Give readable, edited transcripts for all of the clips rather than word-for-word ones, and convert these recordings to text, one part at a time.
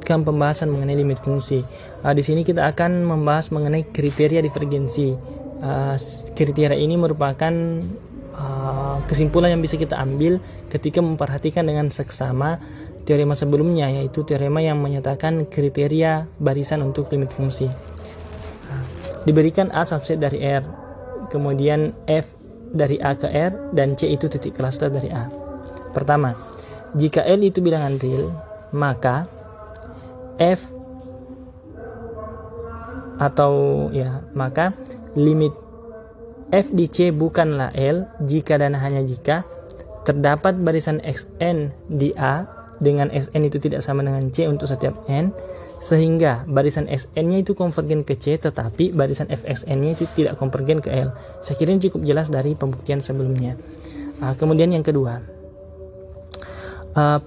pembahasan mengenai limit fungsi. Di sini kita akan membahas mengenai kriteria divergensi. Kriteria ini merupakan kesimpulan yang bisa kita ambil ketika memperhatikan dengan seksama teorema sebelumnya, yaitu teorema yang menyatakan kriteria barisan untuk limit fungsi. Diberikan A subset dari R, kemudian F dari A ke R, dan C itu titik cluster dari A. Pertama, jika L itu bilangan real, maka F maka limit F di C bukanlah L jika dan hanya jika terdapat barisan Xn di A dengan Xn itu tidak sama dengan C untuk setiap n, sehingga barisan Xn-nya itu konvergen ke C tetapi barisan Fxn-nya itu tidak konvergen ke L. Saya kira ini cukup jelas dari pembuktian sebelumnya. Kemudian yang kedua,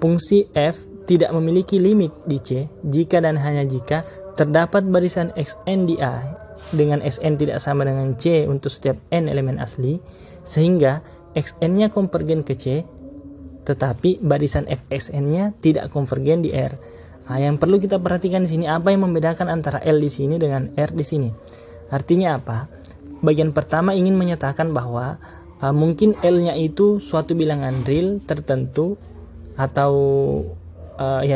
fungsi F tidak memiliki limit di C jika dan hanya jika terdapat barisan Xn di A dengan Xn tidak sama dengan C untuk setiap n elemen asli, sehingga Xn-nya konvergen ke C tetapi barisan Fxn-nya tidak konvergen di R. Yang perlu kita perhatikan di sini, apa yang membedakan antara L di sini dengan R di sini. Artinya apa? Bagian pertama ingin menyatakan bahwa mungkin L-nya itu suatu bilangan real tertentu atau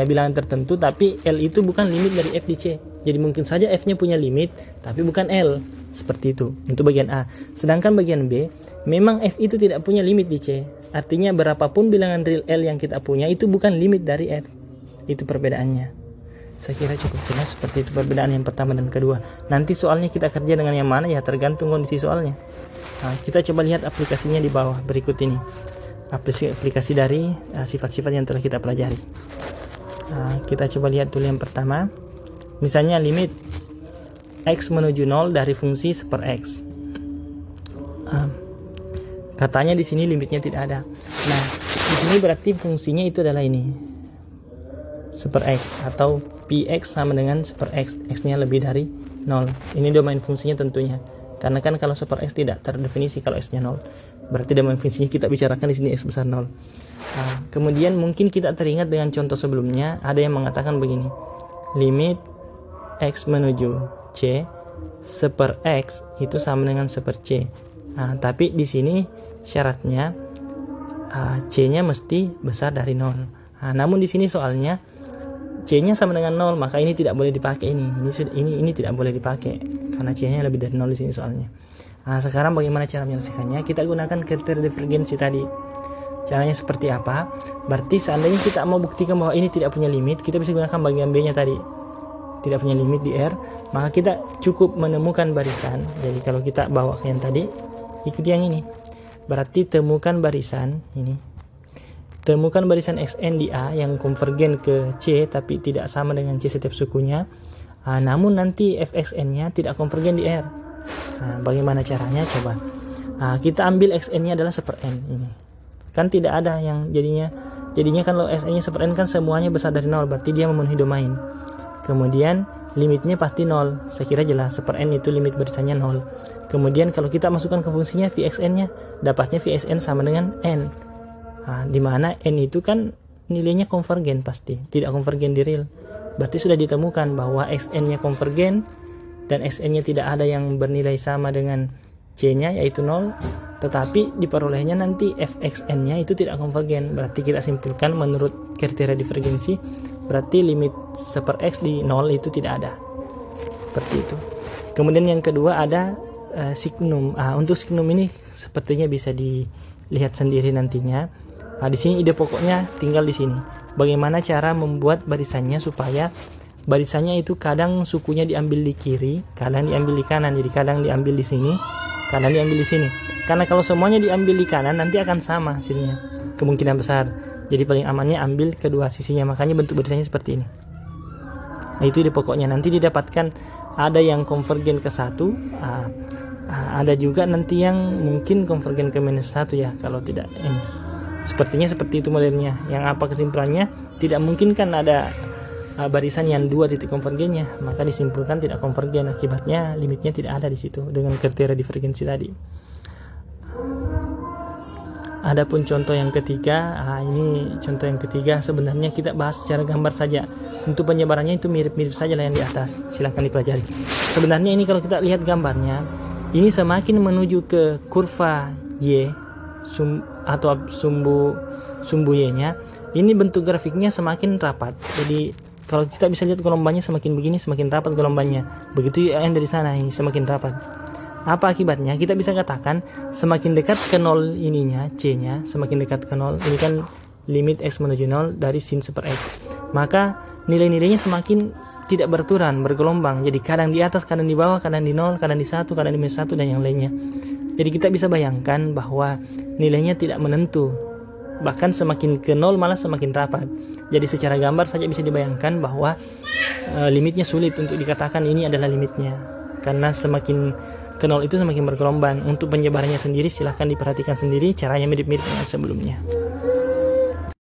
bilangan tertentu, tapi L itu bukan limit dari F di C. Jadi mungkin saja F-nya punya limit tapi bukan L, seperti itu untuk bagian A. Sedangkan bagian B, memang F itu tidak punya limit di C. Artinya berapapun bilangan real L yang kita punya itu bukan limit dari F. Itu perbedaannya. Saya kira cukup jelas seperti itu perbedaan yang pertama dan kedua. Nanti soalnya kita kerja dengan yang mana ya tergantung kondisi soalnya. Kita coba lihat aplikasinya di bawah berikut ini. Aplikasi dari sifat-sifat yang telah kita pelajari. Kita coba lihat dulu yang pertama. Misalnya limit X menuju 0 dari fungsi seper X. Katanya di sini limitnya tidak ada. Nah, di sini berarti fungsinya itu adalah ini. Seper X atau Px sama dengan seper X. X-nya lebih dari 0. Ini domain fungsinya tentunya. Karena kan kalau seper X tidak terdefinisi kalau X-nya 0. Berarti domain fungsinya kita bicarakan di sini X besar 0. Kemudian mungkin kita teringat dengan contoh sebelumnya, ada yang mengatakan begini. Limit X menuju C seper X itu sama dengan seper C. Tapi di sini syaratnya C-nya mesti besar dari 0. Namun di sini soalnya C-nya sama dengan 0, maka ini tidak boleh dipakai ini tidak boleh dipakai karena C-nya lebih dari 0 di sini soalnya. Sekarang bagaimana cara menyelesaikannya? Kita gunakan kriteria divergensi tadi. Caranya seperti apa? Berarti seandainya kita mau buktikan bahwa ini tidak punya limit, kita bisa gunakan bagian B-nya tadi. Tidak punya limit di R, maka kita cukup menemukan barisan. Jadi kalau kita bawa ke yang tadi, ikuti yang ini. Berarti temukan barisan ini. Temukan barisan Xn di A yang konvergen ke C tapi tidak sama dengan C setiap sukunya. Namun nanti Fxn-nya tidak konvergen di R. Bagaimana caranya? Coba. Kita ambil Xn-nya adalah seper N ini. Kan tidak ada yang jadinya kan kalau Xn-nya seper N kan semuanya besar dari 0, berarti dia memenuhi domain. Kemudian limitnya pasti 0. Saya kira jelas, seper N itu limit barisannya 0. Kemudian kalau kita masukkan ke fungsinya Vxn-nya, dapatnya Vxn sama dengan N. Di mana N itu kan nilainya konvergen pasti, tidak konvergen di real. Berarti sudah ditemukan bahwa Xn-nya konvergen dan Xn-nya tidak ada yang bernilai sama dengan C-nya yaitu 0. Tetapi diperolehnya nanti Fxn-nya itu tidak konvergen. Berarti kita simpulkan menurut kriteria divergensi, berarti limit seper X di 0 itu tidak ada. Seperti itu. Kemudian yang kedua ada signum. Untuk signum ini sepertinya bisa dilihat sendiri nantinya. Di sini ide pokoknya tinggal di sini. Bagaimana cara membuat barisannya supaya barisannya itu kadang sukunya diambil di kiri, kadang diambil di kanan. Jadi kadang diambil di sini, kadang diambil di sini. Karena kalau semuanya diambil di kanan nanti akan sama hasilnya. Kemungkinan besar. Jadi paling amannya ambil kedua sisinya. Makanya bentuk barisannya seperti ini. Itu ide pokoknya. Nanti didapatkan ada yang konvergen ke 1, ada juga nanti yang mungkin konvergen ke -1 ya kalau tidak ini. Sepertinya seperti itu modelnya. Yang apa kesimpulannya? Tidak mungkin kan ada barisan yang 2 titik konvergennya, maka disimpulkan tidak konvergen. Akibatnya limitnya tidak ada di situ dengan kriteria divergensi tadi. Adapun contoh yang ketiga, ini contoh yang ketiga sebenarnya kita bahas secara gambar saja. Untuk penyebarannya itu mirip-mirip saja lah yang di atas. Silahkan dipelajari. Sebenarnya ini kalau kita lihat gambarnya, ini semakin menuju ke kurva Y atau sumbu Y-nya, ini bentuk grafiknya semakin rapat. Jadi kalau kita bisa lihat gelombangnya semakin begini, semakin rapat gelombangnya. Begitu yang dari sana, ini semakin rapat. Apa akibatnya? Kita bisa katakan semakin dekat ke 0 ininya, C-nya, semakin dekat ke 0. Ini kan limit X menuju 0 dari sin super X. Maka nilai-nilainya semakin tidak beraturan, bergelombang. Jadi kadang di atas, kadang di bawah, kadang di 0, kadang di 1, kadang di minus 1, dan yang lainnya. Jadi kita bisa bayangkan bahwa nilainya tidak menentu. Bahkan semakin ke 0 malah semakin rapat. Jadi secara gambar saja bisa dibayangkan bahwa limitnya sulit untuk dikatakan ini adalah limitnya. Karena semakin ke 0 itu semakin bergelombang. Untuk penyebarannya sendiri silahkan diperhatikan sendiri, caranya mirip-mirip dengan sebelumnya.